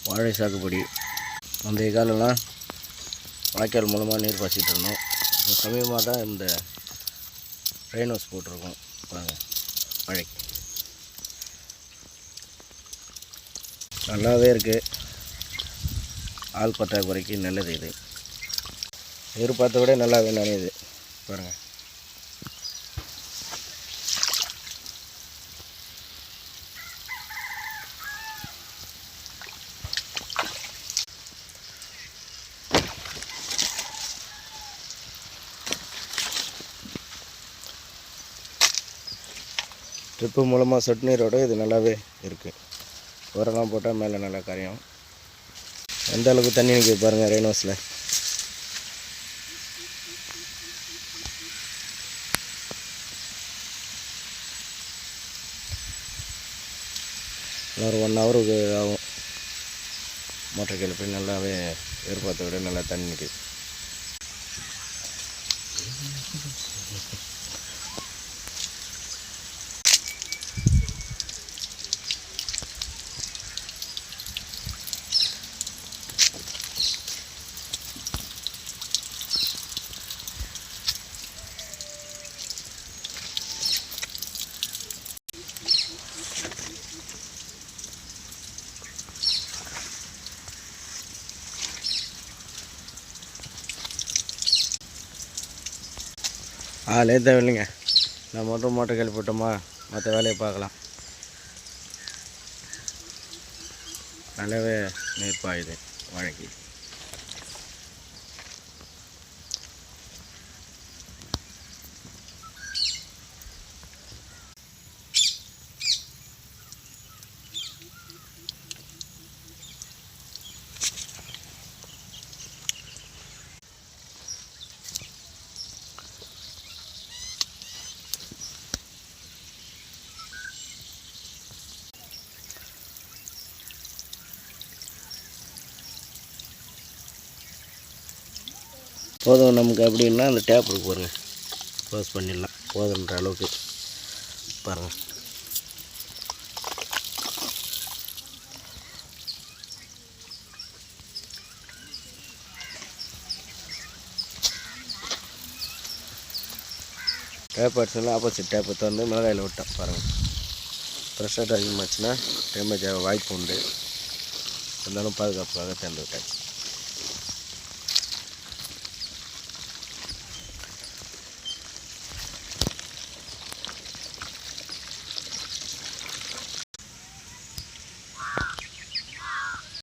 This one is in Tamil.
வாழை சாகுபடி. முந்தைய காலம்லாம் வாய்க்கால் மூலமாக நீர் பாய்ச்சிட்டு இருந்தோம். சமீபமாக தான் இந்த ரெயின் ஹவுஸ் போட்டிருக்கோம். பாருங்கள், வாழைக்கு நல்லாவே இருக்குது. ஆள் பற்றாக்குறைக்கு நல்லது. இது எதிர்பார்த்த விட நல்லாவே நனையுது. பாருங்கள், ட்ரிப்பு மூலமாக சொட்டு நீரோடு இது நல்லாவே இருக்குது. உரம்லாம் போட்டால் மேலே நல்லா கரையும். எந்த அளவுக்கு தண்ணி நிற்கிது பாருங்கள் ரெயின் ஹவுஸில். ஒரு 1 ஹவருக்கு ஆகும். மோட்டர் கிளப்பி நல்லாவே எதிர்பார்த்த விட நல்லா தண்ணி நிற்கிது. ஆளே தேவையில்லைங்க. நான் மட்டும் மோட்டர் கிளப்பி போட்டோமா, மற்ற வேலையை பார்க்கலாம். நல்லாவே நீர் பாயுது வாழைக்கு. போதும் நமக்கு அப்படின்னா அந்த டேப் இருக்கு பாருங்கள், க்ளோஸ் பண்ணிடலாம். போதுன்ற அளவுக்கு பாருங்கள். டேப் அடிச்சோன்னா ஆப்போசிட் டேப்பை திறந்து மிளகாயில் விட்டோம் பாருங்கள். ப்ரெஷர் அதிகமாச்சுன்னா டேமேஜ் ஆக வாய்ப்பு உண்டு. இருந்தாலும் பாதுகாப்பாக திறந்து விட்டாச்சு.